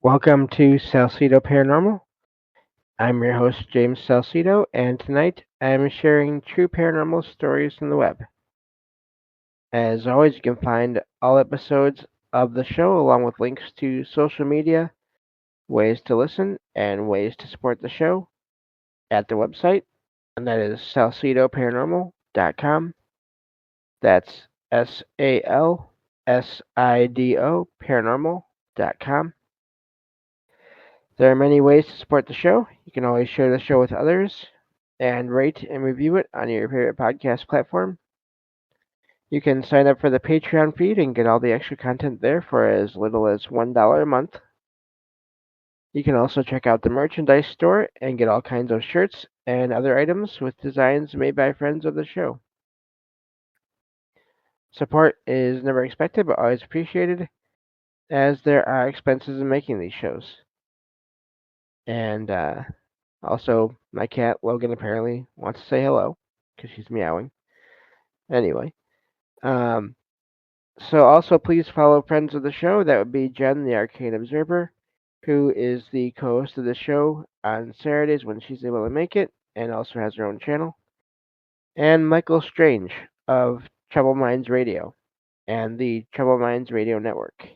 Welcome to Salsido Paranormal. I'm your host, James Salsido, and tonight I'm sharing true paranormal stories from the web. As always, you can find all episodes of the show along with links to social media, ways to listen, and ways to support the show at the website, and that is salsidoparanormal.com. That's SALSIDO paranormal.com. There are many ways to support the show. You can always share the show with others and rate and review it on your favorite podcast platform. You can sign up for the Patreon feed and get all the extra content there for as little as $1 a month. You can also check out the merchandise store and get all kinds of shirts and other items with designs made by friends of the show. Support is never expected but always appreciated, as there are expenses in making these shows. And also, my cat Logan apparently wants to say hello because she's meowing. Anyway, um, so also please follow friends of the show. That would be Jen, the Arcane Observer, who is the co-host of the show on Saturdays when she's able to make it, and also has her own channel. And Michael Strange of Trouble Minds Radio and the Trouble Minds Radio Network,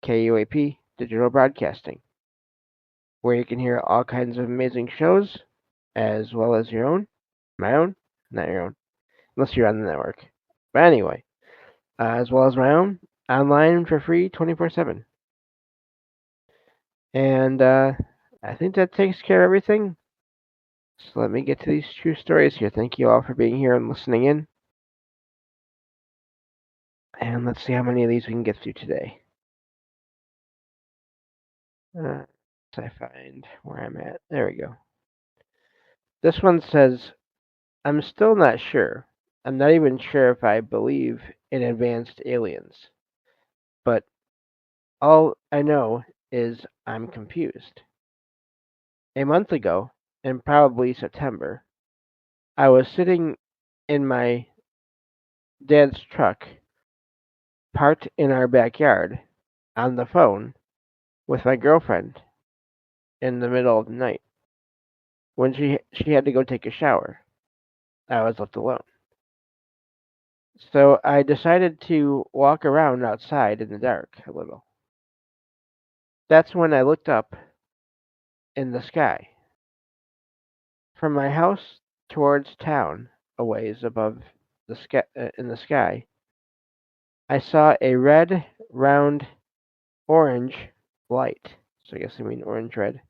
KUAP Digital Broadcasting, where you can hear all kinds of amazing shows, as well as your own, my own, not your own, unless you're on the network. But anyway, as well as my own, online for free 24/7. And I think that takes care of everything. So let me get to these true stories here. Thank you all for being here and listening in. And let's see how many of these we can get through today. I find where I'm at. There we go. This one says, I'm still not sure. I'm not even sure if I believe in advanced aliens. But all I know is I'm confused. A month ago, in probably September, I was sitting in my dad's truck, parked in our backyard, on the phone with my girlfriend in the middle of the night. When she had to go take a shower, I was left alone. So I decided to walk around outside in the dark a little. That's when I looked up in the sky. From my house towards town, a ways above the sky, in the sky, I saw a red, round, orange light. So I guess I mean orange red.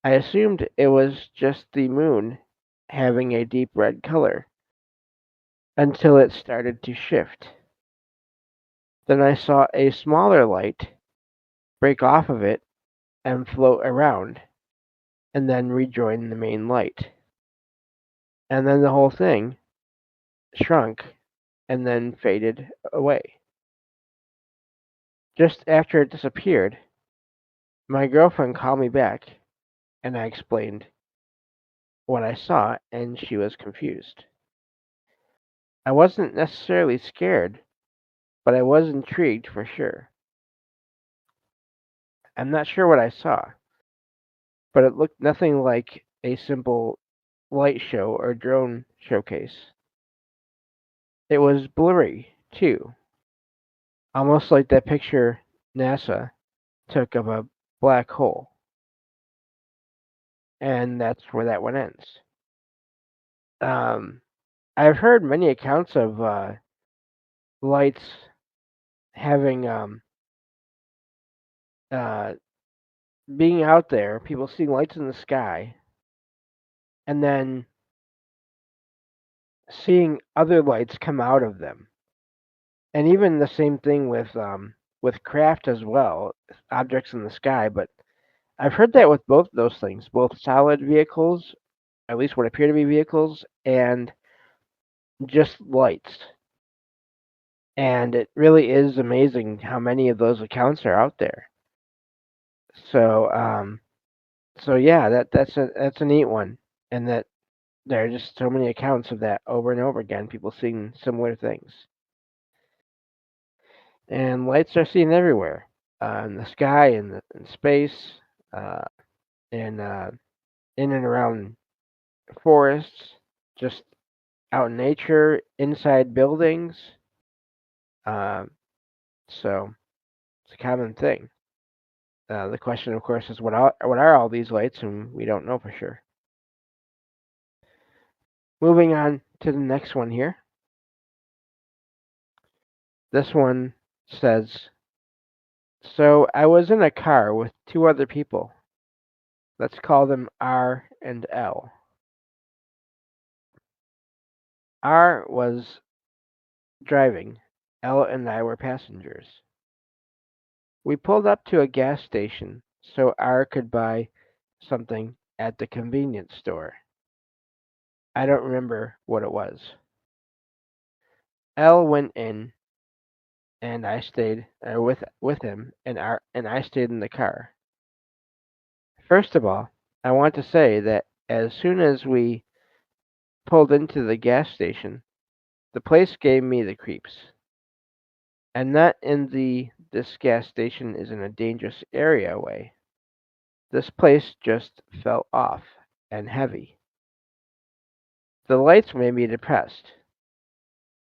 I assumed it was just the moon having a deep red color until it started to shift. Then I saw a smaller light break off of it and float around and then rejoin the main light. And then the whole thing shrunk and then faded away. Just after it disappeared, my girlfriend called me back and I explained what I saw, and she was confused. I wasn't necessarily scared, but I was intrigued for sure. I'm not sure what I saw, but it looked nothing like a simple light show or drone showcase. It was blurry, too, almost like that picture NASA took of a black hole. And that's where that one ends. I've heard many accounts of lights having uh, being out there, people seeing lights in the sky, and then seeing other lights come out of them. And even the same thing with craft as well, objects in the sky. But I've heard that with both those things, both solid vehicles, at least what appear to be vehicles, and just lights. And it really is amazing how many of those accounts are out there. So so yeah, that's a neat one, and that there are just so many accounts of that over and over again, people seeing similar things. And lights are seen everywhere. in the sky, in space, uh, in and around forests, just out in nature, inside buildings. Um, so it's a common thing. The question, of course, is what are all these lights, and we don't know for sure. Moving on to the next one here. This one says, so I was in a car with two other people. Let's call them R and L. R was driving. L and I were passengers. We pulled up to a gas station so R could buy something at the convenience store. I don't remember what it was. L went in and I stayed with him and I stayed in the car. First of all, I want to say that as soon as we pulled into the gas station, the place gave me the creeps. And not in the this gas station is in a dangerous area way. This place just felt off and heavy. The lights made me depressed.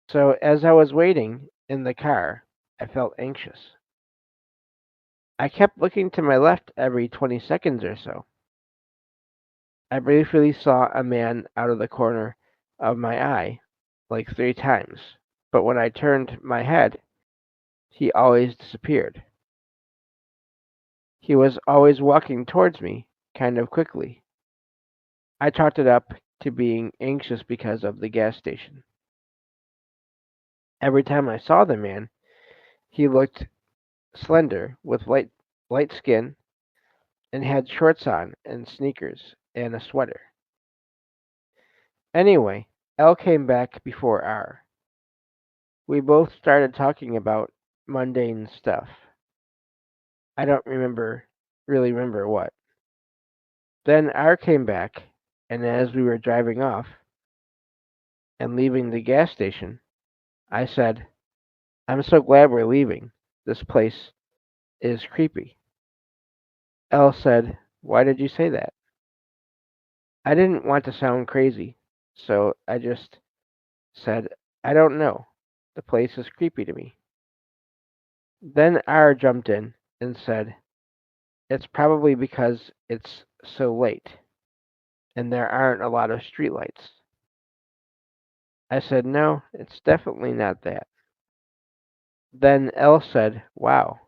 So as I was waiting in the car, I felt anxious. I kept looking to my left every 20 seconds or so. I briefly saw a man out of the corner of my eye like 3 times, but when I turned my head, he always disappeared. He was always walking towards me, kind of quickly. I chalked it up to being anxious because of the gas station. Every time I saw the man, he looked slender, with light skin, and had shorts on and sneakers and a sweater. Anyway, L came back before R. We both started talking about mundane stuff. I don't really remember what. Then R came back, and as we were driving off and leaving the gas station, I said, I'm so glad we're leaving. This place is creepy. Elle said, why did you say that? I didn't want to sound crazy, so I just said, I don't know. The place is creepy to me. Then R jumped in and said, it's probably because it's so late and there aren't a lot of streetlights. I said, no, it's definitely not that. Then Elle said, wow,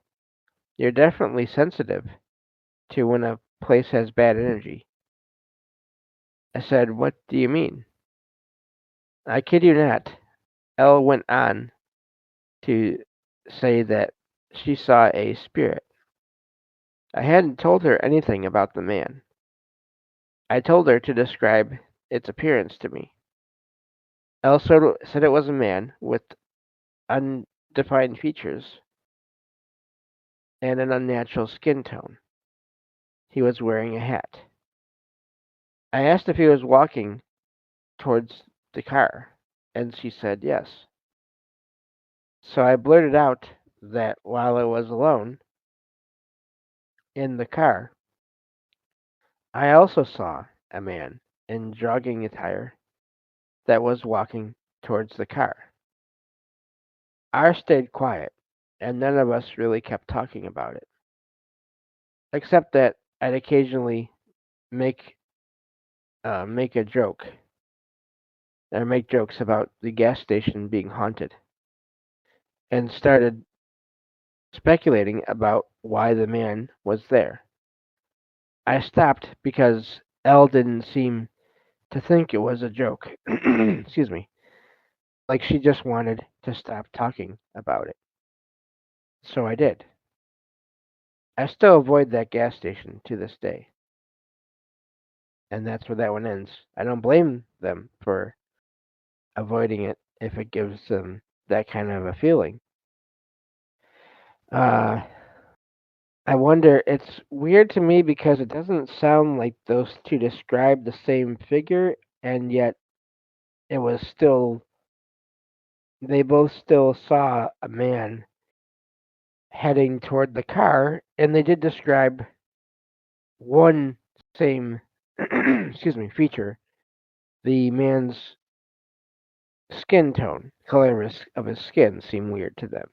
you're definitely sensitive to when a place has bad energy. I said, what do you mean? I kid you not. Elle went on to say that she saw a spirit. I hadn't told her anything about the man. I told her to describe its appearance to me. Elle said it was a man with undefined features and an unnatural skin tone. He was wearing a hat. I asked if he was walking towards the car, and she said yes. So I blurted out that while I was alone in the car, I also saw a man in jogging attire that was walking towards the car. R stayed quiet, and none of us really kept talking about it, except that I'd occasionally make make a joke or make jokes about the gas station being haunted, and started speculating about why the man was there. I stopped because Elle didn't seem to think it was a joke. Excuse me. Like she just wanted to stop talking about it. So I did. I still avoid that gas station to this day. And that's where that one ends. I don't blame them for avoiding it if it gives them that kind of a feeling. Uh, I wonder, it's weird to me because it doesn't sound like those two describe the same figure, and yet it was still, they both still saw a man heading toward the car, and they did describe one same feature. The man's skin tone, color of his skin seemed weird to them.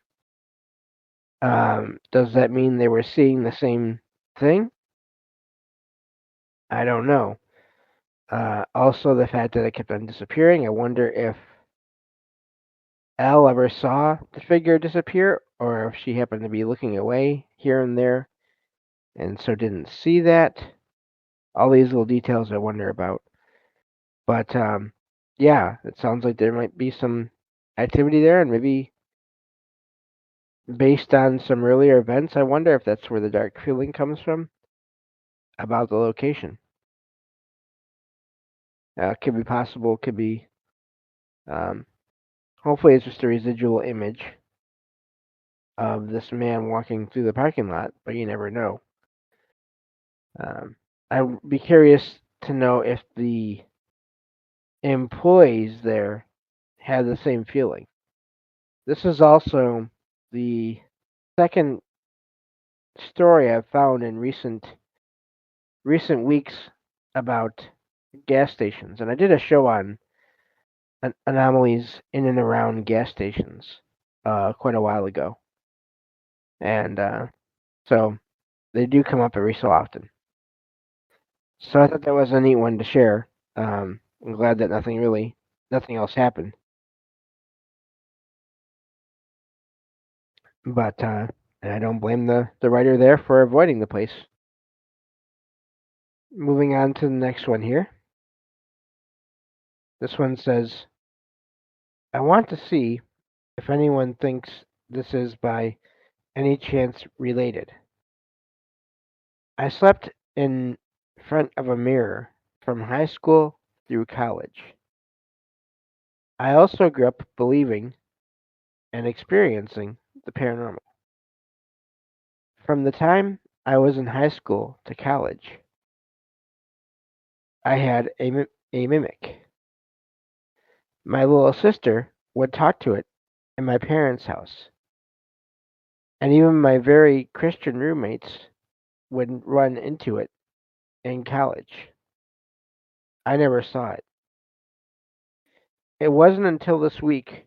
Does that mean they were seeing the same thing? I don't know. Also, the fact that it kept on disappearing, I wonder if Elle ever saw the figure disappear, or if she happened to be looking away here and there, and so didn't see that. All these little details I wonder about. But yeah, it sounds like there might be some activity there, and maybe based on some earlier events, I wonder if that's where the dark feeling comes from about the location. Could be possible, could be. Um, Hopefully, it's just a residual image of this man walking through the parking lot, but you never know. I'd be curious to know if the employees there had the same feeling. This is also the second story I've found in recent weeks about gas stations, and I did a show on anomalies in and around gas stations quite a while ago, and so they do come up every so often. So I thought that was a neat one to share. I'm glad that nothing else happened. But I don't blame the writer there for avoiding the place. Moving on to the next one here. This one says, I want to see if anyone thinks this is by any chance related. I slept in front of a mirror from high school through college. I also grew up believing and experiencing the paranormal. From the time I was in high school to college, I had a mimic. My little sister would talk to it in my parents' house, and even my very Christian roommates would run into it in college. I never saw it. It wasn't until this week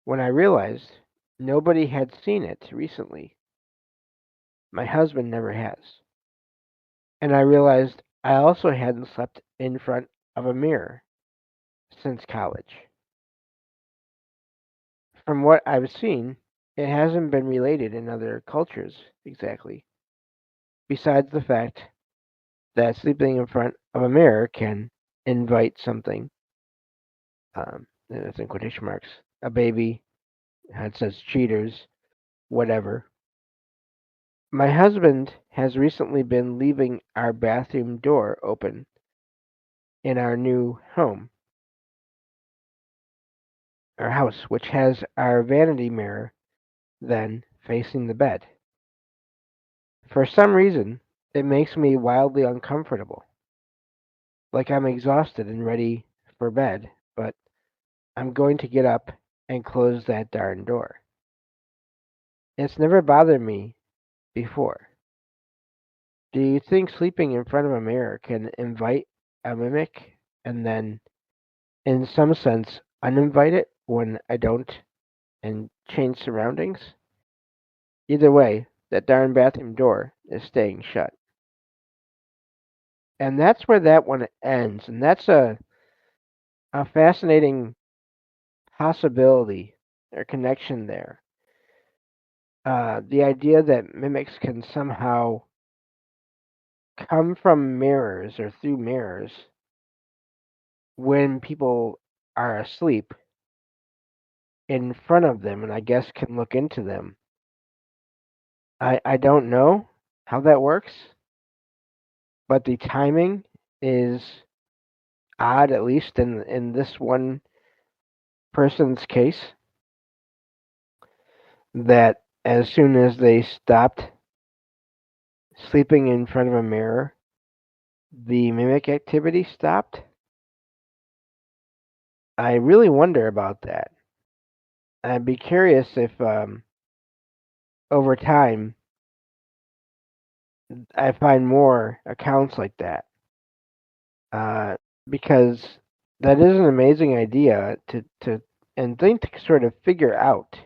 when I realized nobody had seen it recently. My husband never has. And I realized I also hadn't slept in front of a mirror since college. From what I've seen, it hasn't been related in other cultures exactly, besides the fact that sleeping in front of a mirror can invite something, and it's in quotation marks, a baby, it says cheaters, whatever. My husband has recently been leaving our bathroom door open in our new our house, which has our vanity mirror then facing the bed. For some reason, it makes me wildly uncomfortable, like I'm exhausted and ready for bed, but I'm going to get up and close that darn door. It's never bothered me before. Do you think sleeping in front of a mirror can invite a mimic and then, in some sense, uninvite it when I don't and change surroundings? Either way, that darn bathroom door is staying shut. And that's where that one ends. And that's a fascinating possibility or connection there. The idea that mimics can somehow come from mirrors or through mirrors when people are asleep in front of them, and I guess can look into them. I don't know how that works, but the timing is odd, at least in this one person's case, that as soon as they stopped sleeping in front of a mirror, the mimic activity stopped. I really wonder about that. I'd be curious if over time, I find more accounts like that. Uh, because that is an amazing idea to and thing to sort of figure out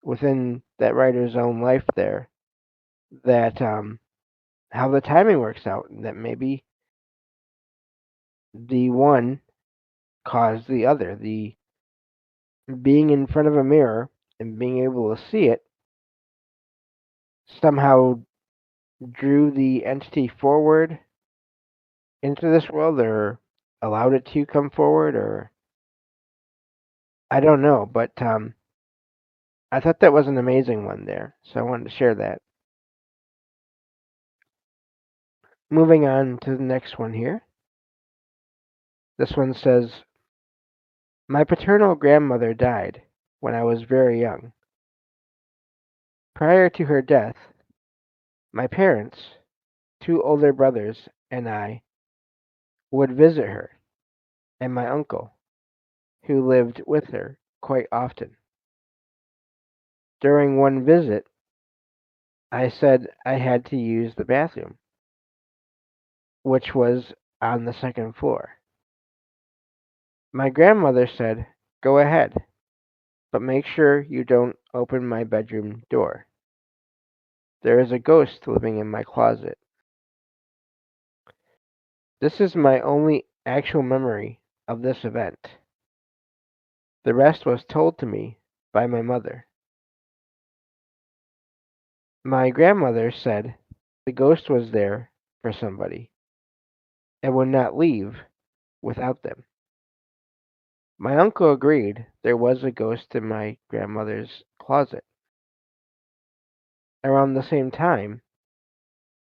within that writer's own life there that how the timing works out and that maybe the one caused the other. The being in front of a mirror and being able to see it somehow drew the entity forward into this world or allowed it to come forward or I don't know, but I thought that was an amazing one there, so I wanted to share that. Moving on to the next one here. This one says, my paternal grandmother died when I was very young. Prior to her death, my parents, two older brothers, and I would visit her and my uncle, who lived with her, quite often. During one visit, I said I had to use the bathroom, which was on the second floor. My grandmother said, go ahead, but make sure you don't open my bedroom door. There is a ghost living in my closet. This is my only actual memory of this event. The rest was told to me by my mother. My grandmother said the ghost was there for somebody and would not leave without them. My uncle agreed there was a ghost in my grandmother's closet. Around the same time,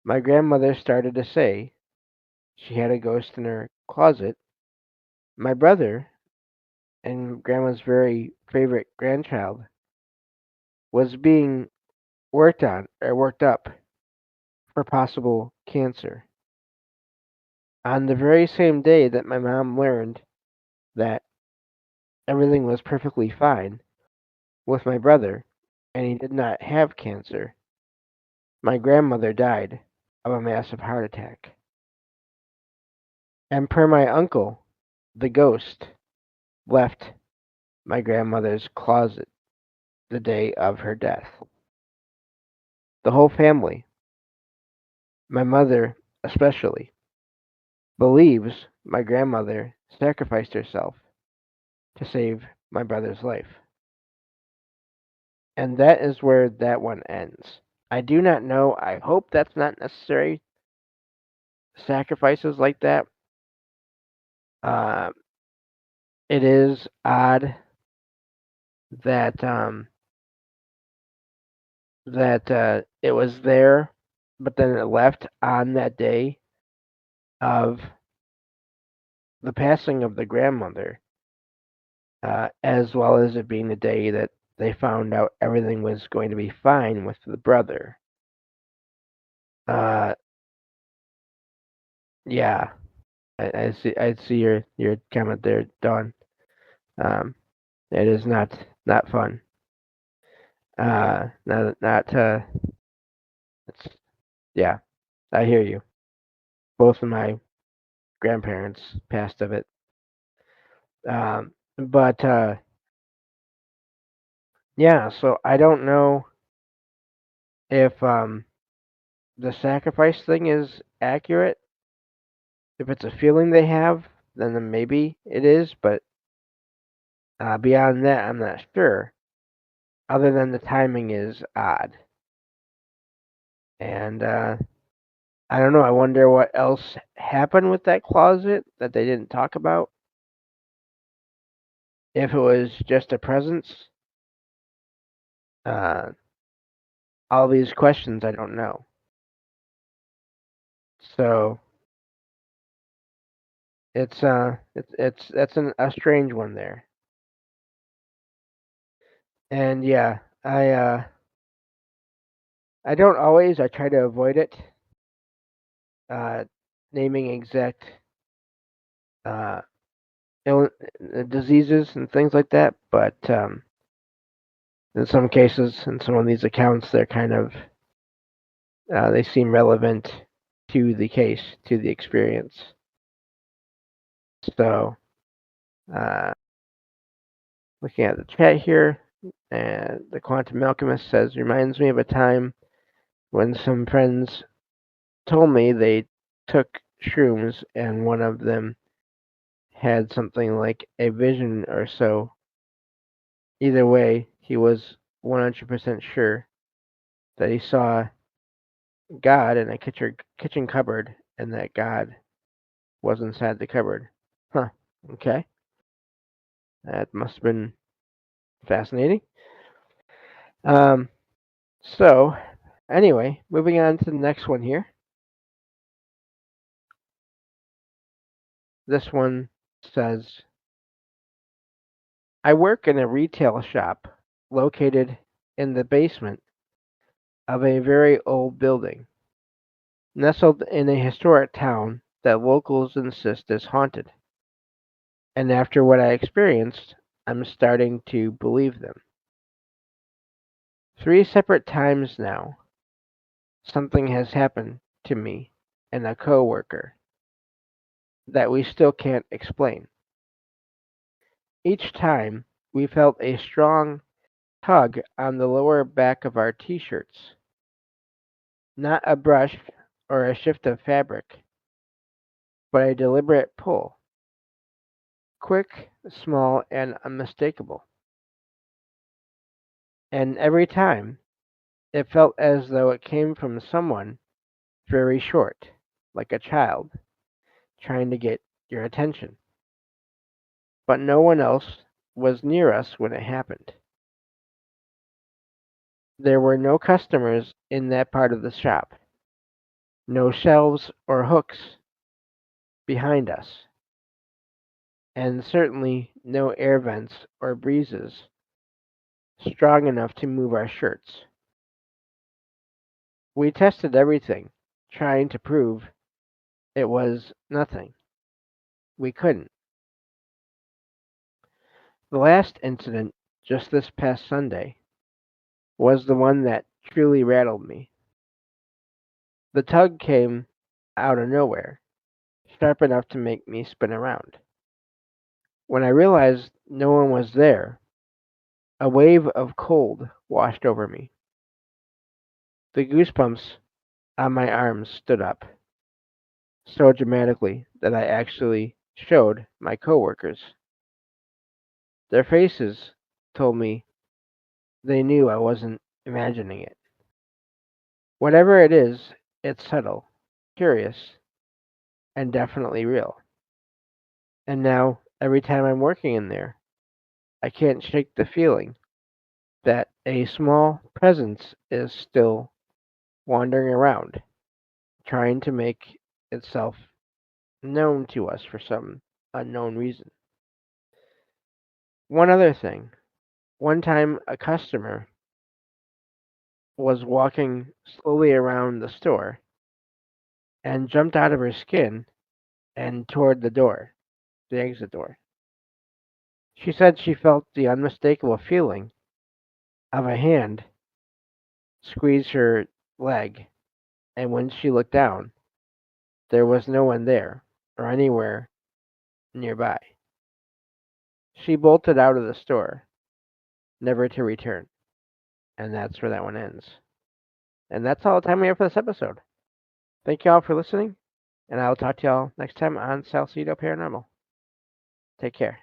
my grandmother started to say she had a ghost in her closet. My brother, and grandma's very favorite grandchild, was being worked up for possible cancer. On the very same day that my mom learned that everything was perfectly fine with my brother and he did not have cancer, my grandmother died of a massive heart attack. And per my uncle, the ghost left my grandmother's closet the day of her death. The whole family, my mother especially, believes my grandmother sacrificed herself to save my brother's life. And that is where that one ends. I do not know. I hope that's not necessary. Sacrifices like that. Uh, it is odd that it was there, but then it left on that day of the passing of the grandmother, as well as it being the day that they found out everything was going to be fine with the brother. Uh, yeah, I see your comment there, Dawn. Um, it is not fun. Not it's yeah, I hear you. Both of my grandparents passed of it. But yeah, so I don't know if the sacrifice thing is accurate. If it's a feeling they have, then maybe it is, but beyond that, I'm not sure. Other than the timing is odd. And I don't know. I wonder what else happened with that closet that they didn't talk about. If it was just a presence, uh, all these questions I don't know. So it's that's a strange one there. And yeah, I don't always. I try to avoid it. Uh, naming exact uh, diseases and things like that. But In some cases, in some of these accounts, they're kind of they seem relevant to the case, to the experience. So, looking at the chat here, and the Quantum Alchemist says, reminds me of a time when some friends told me they took shrooms and one of them had something like a vision or so. Either way, he was 100% sure that he saw God in a kitchen cupboard and that God was inside the cupboard. Huh. Okay. That must have been fascinating. Um, so, anyway, moving on to the next one here. This one says, I work in a retail shop located in the basement of a very old building, nestled in a historic town that locals insist is haunted. And after what I experienced, I'm starting to believe them. 3 separate times now, something has happened to me and a coworker that we still can't explain. Each time, we felt a strong tug on the lower back of our t-shirts, not a brush or a shift of fabric, but a deliberate pull, quick, small, and unmistakable. And every time, it felt as though it came from someone very short, like a child, trying to get your attention. But no one else was near us when it happened. There were no customers in that part of the shop, no shelves or hooks behind us, and certainly no air vents or breezes strong enough to move our shirts. We tested everything, trying to prove it was nothing. We couldn't. The last incident, just this past Sunday, was the one that truly rattled me. The tug came out of nowhere, sharp enough to make me spin around. When I realized no one was there, a wave of cold washed over me. The goosebumps on my arms stood up so dramatically that I actually showed my coworkers. Their faces told me they knew I wasn't imagining it. Whatever it is, it's subtle, curious, and definitely real. And now, every time I'm working in there, I can't shake the feeling that a small presence is still wandering around, trying to make itself known to us for some unknown reason. One other thing. One time a customer was walking slowly around the store and jumped out of her skin and toward the door, the exit door. She said she felt the unmistakable feeling of a hand squeeze her leg, and when she looked down, there was no one there or anywhere nearby. She bolted out of the store, never to return. And that's where that one ends. And that's all the time we have for this episode. Thank you all for listening, and I'll talk to y'all next time on Salsido Paranormal. Take care.